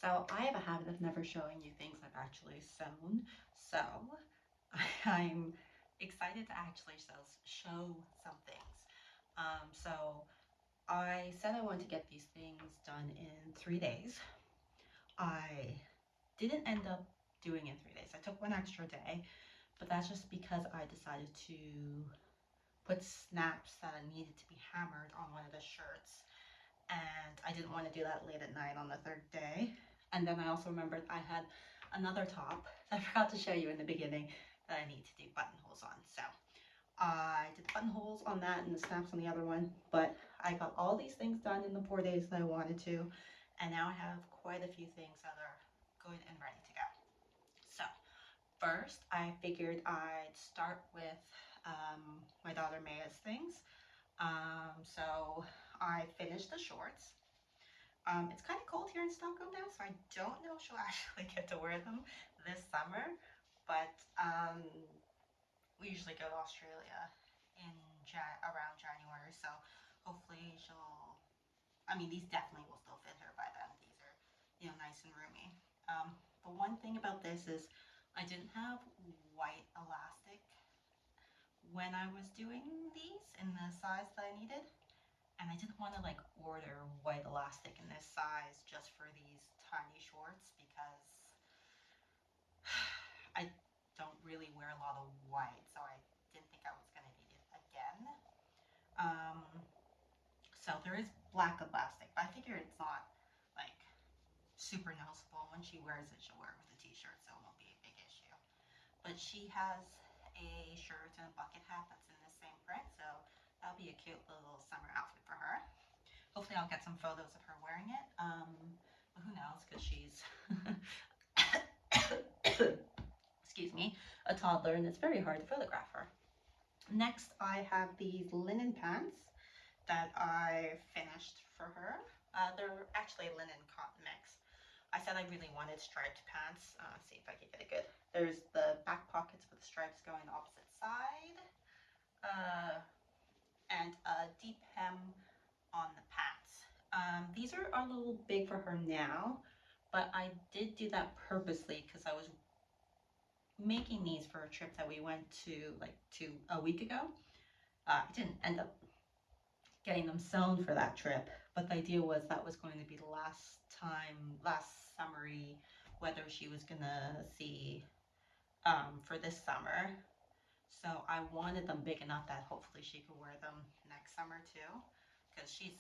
So I have a habit of never showing you things I've actually sewn. So I'm excited to actually show some things. So I said I wanted to get these things done in 3 days. I didn't end up doing it in 3 days. I took one extra day, but that's just because I decided to put snaps that I needed to be hammered on one of the shirts, and I didn't want to do that late at night on the third day. And then I also remembered I had another top that I forgot to show you in the beginning that I need to do buttonholes on. So I did the buttonholes on that and the snaps on the other one, but I got all these things done in the 4 days that I wanted to, and now I have quite a few things that are good and ready to go. So first, I figured I'd start with my daughter Maya's things. So I finished the shorts. It's kind of cold here in Stockholm now, so I don't know if she'll actually get to wear them this summer. But we usually go to Australia in around January, so hopefully she'll. I mean, these definitely will still fit her by then. These are, nice and roomy. The one thing about this is I didn't have white elastic when I was doing these in the size that I needed, and I didn't want to like order white elastic in this size just for these tiny shorts because I don't really wear a lot of white, so I didn't think I was going to need it again. Um, so there is black elastic, but I figure it's not like super noticeable. When she wears it, she'll wear it with a t-shirt, so it won't be a big issue. But she has a shirt and a bucket hat that's in the same print, so that'll be a cute little summer outfit for her. Hopefully, I'll get some photos of her wearing it. But who knows? Because she's, excuse me, a toddler, and it's very hard to photograph her. Next, I have these linen pants that I finished for her. They're actually a linen cotton mix. I said I really wanted striped pants. Let's see if I can get it good. There's the back pockets with the stripes going opposite side, and a deep hem on the pants. These are a little big for her now, but I did do that purposely because I was making these for a trip that we went to a week ago. I didn't end up getting them sewn for that trip, but the idea was that was going to be the last summery weather she was gonna see for this summer. So I wanted them big enough that hopefully she could wear them next summer too, because she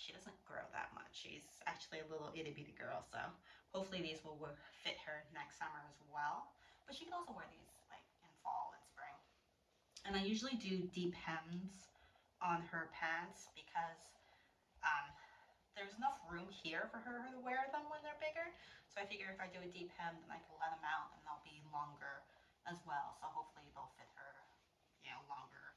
doesn't grow that much. She's actually a little itty bitty girl, so hopefully these will fit her next summer as well. But she can also wear these like in fall and spring. And I usually do deep hems on her pants because um, there's enough room here for her to wear them when they're bigger. So I figure if I do a deep hem, then I can let them out and they'll be longer as well. So hopefully they'll fit her, longer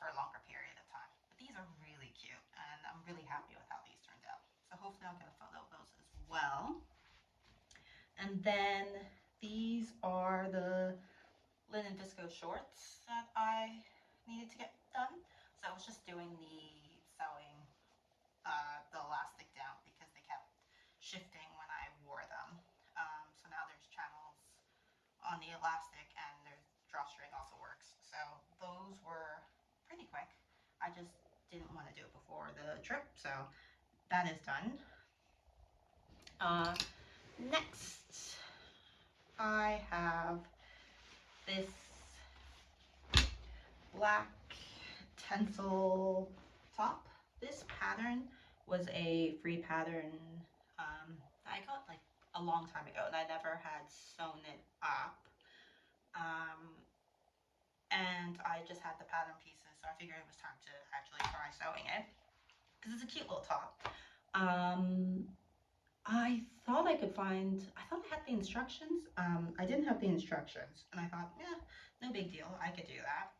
for a longer period of time. But these are really cute, and I'm really happy with how these turned out. So hopefully I'll get a photo of those as well. And then these are the linen visco shorts that I needed to get done. So I was just doing the sewing the elastic down because they kept shifting when I wore them. So now there's channels on the elastic and there's drawstring also works. So those were pretty quick. I just didn't want to do it before the trip, so that is done. Next, I have this black tencel top. This pattern was a free pattern I got like a long time ago, and I never had sewn it up. Um, and I just had the pattern pieces, so I figured it was time to actually try sewing it because it's a cute little top. I thought I could find. I thought I had the instructions. I didn't have the instructions, and I thought, yeah, no big deal. I could do that.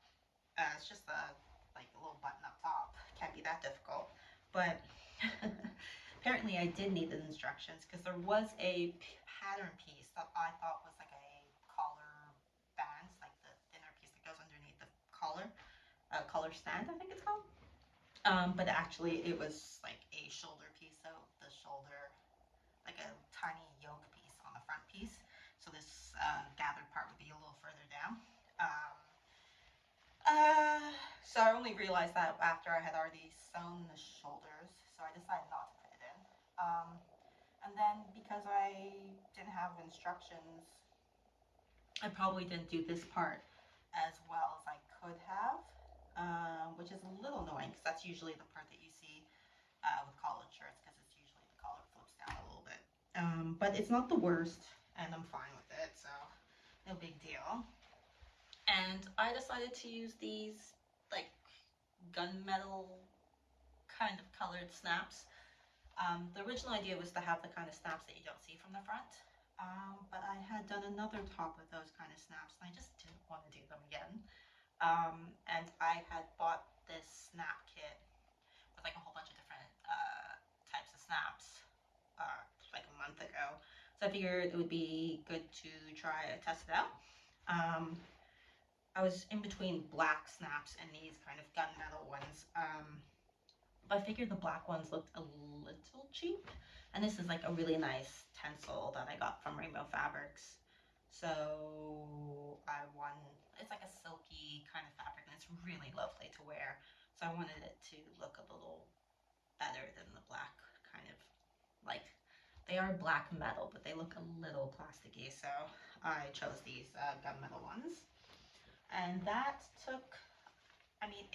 It's just a little button up top. Can't be that difficult. But apparently, I did need the instructions because there was a pattern piece that I thought was like a collar band, like the thinner piece that goes underneath the collar, collar stand, I think it's called. But actually, it was like a shoulder piece, so the shoulder, like like a tiny yoke piece on the front piece. So this gathered part would be a little further down. Um, so I only realized that after I had already sewn the shoulders, so I decided not to put it in. And then because I didn't have instructions, I probably didn't do this part as well as I could have, which is a little annoying because that's usually the part that you see with collared shirts, because it's usually the collar flips down a little bit. But it's not the worst, and I'm fine with it, so no big deal. And I decided to use these like gunmetal kind of colored snaps. The original idea was to have the kind of snaps that you don't see from the front, but I had done another top with those kind of snaps, and I just didn't want to do them again. And I had bought this snap kit with like a whole bunch of different types of snaps like a month ago, so I figured it would be good to try to test it out. I was in between black snaps and these kind of gunmetal ones. But I figured the black ones looked a little cheap. And this is like a really nice tencel that I got from Rainbow Fabrics. So it's like a silky kind of fabric, and it's really lovely to wear. So I wanted it to look a little better than the black kind of, like, they are black metal, but they look a little plasticky. So I chose these gunmetal ones. And that took, I mean,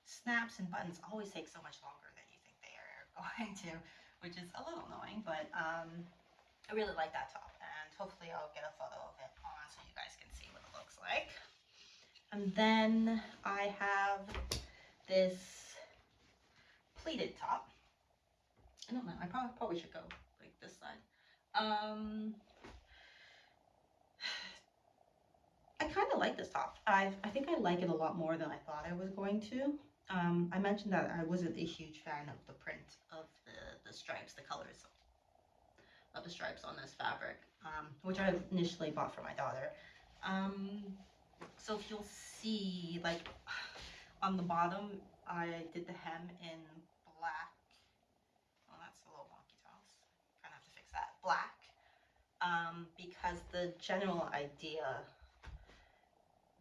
snaps and buttons always take so much longer than you think they are going to, which is a little annoying, but I really like that top, and hopefully I'll get a photo of it on so you guys can see what it looks like. And then I have this pleated top. I don't know, I probably should go like this side. I kind of like this top. I think I like it a lot more than I thought I was going to. I mentioned that I wasn't a huge fan of the print of the stripes, the colors of the stripes on this fabric, which I initially bought for my daughter. So if you'll see, like, on the bottom, I did the hem in black. Oh, that's a little wonky, Thomas. Kind of have to fix that. Black. Because the general idea,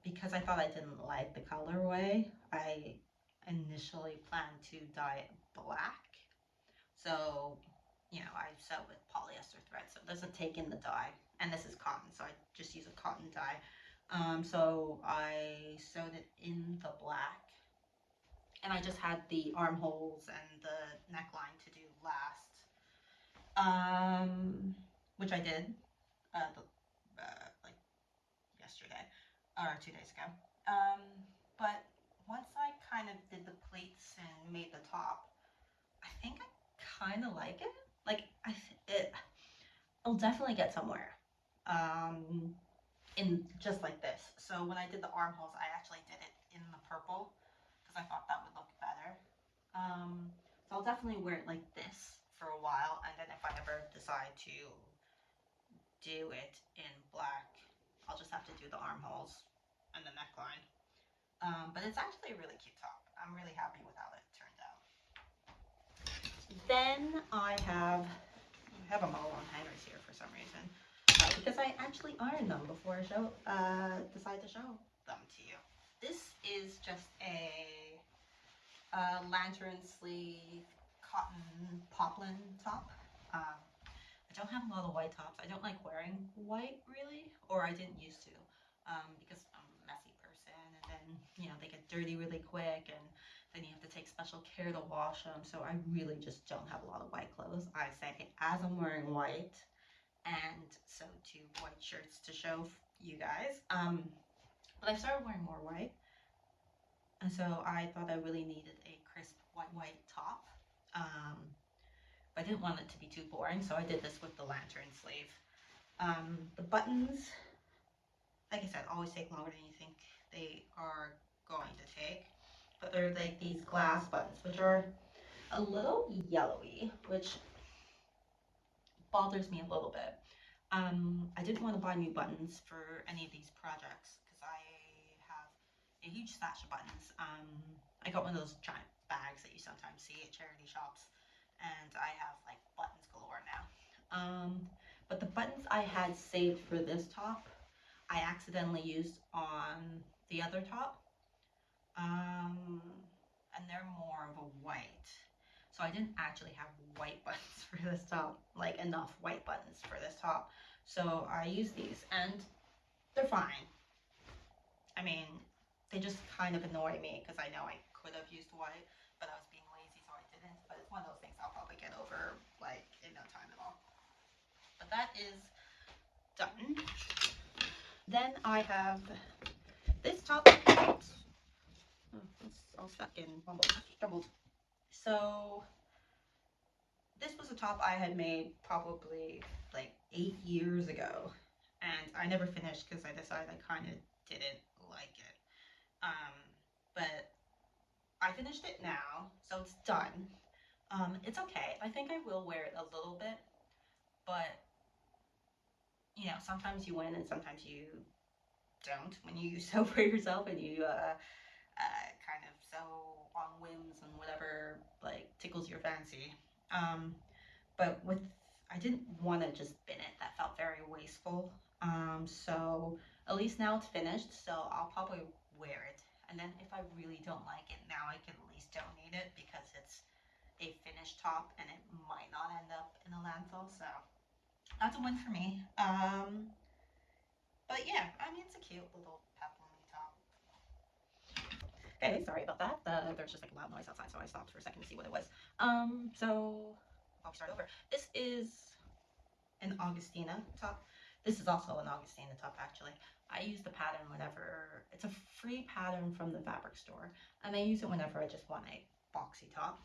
because I thought I didn't like the colorway, I initially planned to dye it black. So, I sew with polyester thread, so it doesn't take in the dye. And this is cotton, so I just use a cotton dye. So I sewed it in the black, and I just had the armholes and the neckline to do last, which I did like yesterday or 2 days ago. But once I kind of did the pleats and made the top, I think I kind of like it. Like, it'll definitely get somewhere. In just like this. So when I did the armholes, I actually did it in the purple because I thought that would look better. So I'll definitely wear it like this for a while, and then if I ever decide to do it in black, I'll just have to do the armholes and the neckline. But it's actually a really cute top. I'm really happy with how it turned out. Then I have them all on hangers here for some reason, because I actually ironed them before I decide to show them to you. This is just a lantern sleeve cotton poplin top. I don't have a lot of white tops. I don't like wearing white really, or I didn't used to, because I'm a messy person, and then they get dirty really quick, and then you have to take special care to wash them. So I really just don't have a lot of white clothes. I say as I'm wearing white, and so 2 white shirts to show you guys. But I started wearing more white, and so I thought I really needed a crisp white top. But I didn't want it to be too boring, so I did this with the lantern sleeve. The buttons, like I said, always take longer than you think they are going to take. But they're like these glass buttons, which are a little yellowy, which bothers me a little bit. I didn't want to buy new buttons for any of these projects because I have a huge stash of buttons. I got one of those giant bags that you sometimes see at charity shops, and I have like buttons galore now. But the buttons I had saved for this top, I accidentally used on the other top. And they're more of a white. So I didn't actually have white buttons for this top, like enough white buttons for this top. So I used these and they're fine. I mean, they just kind of annoy me because I know I could have used white, but I was being lazy, so I didn't. But it's one of those things I'll probably get over like in no time at all. But that is done. Then I have this top. Oops. Oh, it's all stuck in jumbled. So this was a top I had made probably like 8 years ago, and I never finished because I decided I kind of didn't like it. But I finished it now, so it's done. It's okay. I think I will wear it a little bit, but you know, sometimes you win and sometimes you don't when you sew for yourself and you kind of sew on whims and whatever like tickles your fancy. But with I didn't want to just bin it. That felt very wasteful. So at least now it's finished. So I'll probably wear it. And then if I really don't like it, now I can at least donate it because it's a finished top and it might not end up in a landfill. So that's a win for me. But yeah, I mean, it's a cute little peplum top. Okay, sorry about that. There's just like a loud noise outside, so I stopped for a second to see what it was. So I'll start over. This is an Augustina top. This is also an Augustina top, actually. I use the pattern whenever, it's a free pattern from the fabric store, and I use it whenever I just want a boxy top.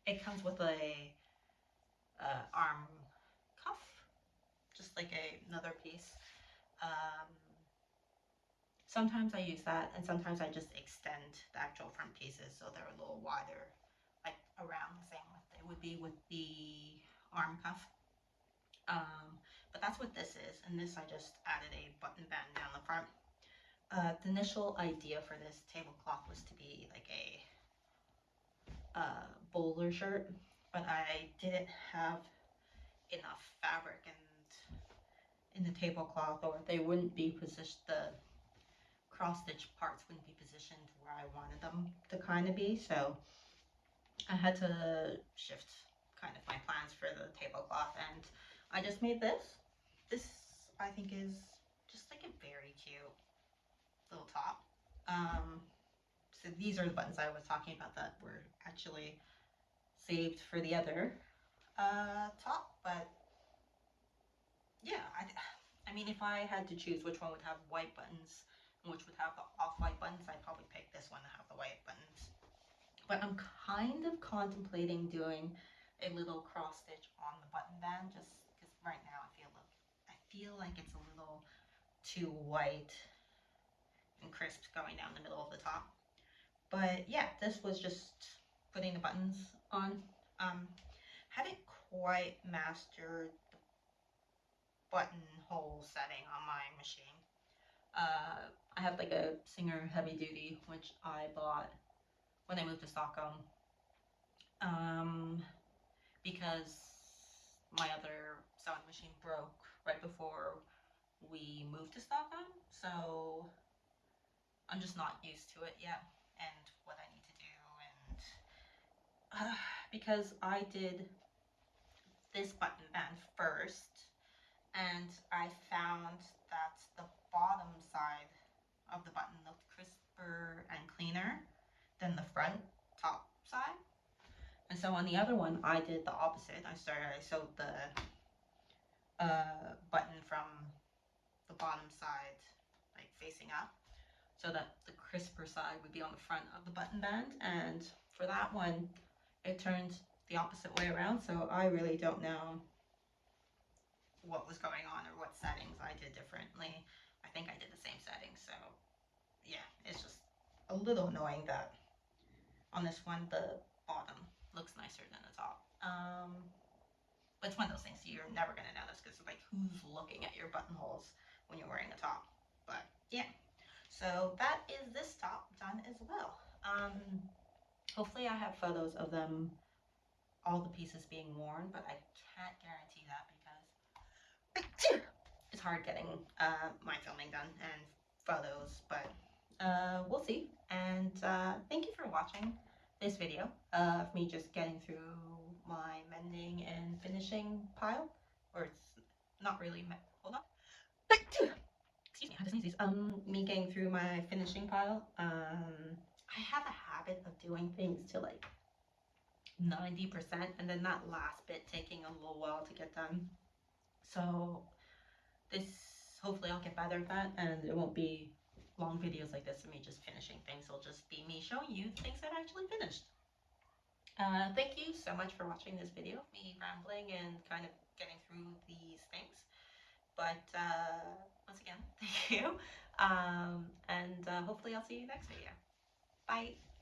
It comes with a arm cuff, just like another piece. Sometimes I use that, and sometimes I just extend the actual front pieces so they're a little wider, like around the same width it would be with the arm cuff. But that's what this is, and this I just added a button band down the front. The initial idea for this tablecloth was to be like a bowler shirt, but I didn't have enough fabric and in the tablecloth, or they wouldn't be positioned. The cross stitch parts wouldn't be positioned where I wanted them to kind of be, so I had to shift kind of my plans for the tablecloth, and I just made this. This I think is just like a very cute little top. So these are the buttons I was talking about that were actually saved for the other top, but yeah, I mean, if I had to choose which one would have white buttons and which would have the off-white buttons, I'd probably pick this one to have the white buttons. But I'm kind of contemplating doing a little cross stitch on the button band just because right now I feel like it's a little too white and crisp going down the middle of the top. But yeah, this was just putting the buttons on. Haven't quite mastered the buttonhole setting on my machine. I have like a Singer Heavy Duty, which I bought when I moved to Stockholm, because my other sewing machine broke right before we moved to Stockholm, so I'm just not used to it yet and what I need to do, and because I did this button band first, and I found that the bottom side of the button looked crisper and cleaner than the front top side. And so on the other one, I did the opposite. I sewed the button from the bottom side, like facing up, so that the crisper side would be on the front of the button band. And for that one, it turned the opposite way around. So I really don't know what was going on or what settings I did differently. I think I did the same settings. So yeah, it's just a little annoying that on this one, the bottom looks nicer than the top. But it's one of those things you're never going to notice because like who's looking at your buttonholes when you're wearing a top. But yeah, so that is this top done as well. Hopefully I have photos of them all the pieces being worn, but I can't guarantee that because it's hard getting my filming done and photos, but we'll see. And thank you for watching this video of me just getting through my mending and finishing pile, or it's not really, hold on. Excuse me, I had to sneeze. Me getting through my finishing pile. I have a habit of doing things to like 90% and then that last bit taking a little while to get done. So this, hopefully I'll get better at that and it won't be long videos like this of me just finishing things. It'll just be me showing you things that I actually finished. Thank you so much for watching this video, me rambling and kind of getting through these things. But once again, thank you. And hopefully I'll see you next video. Bye.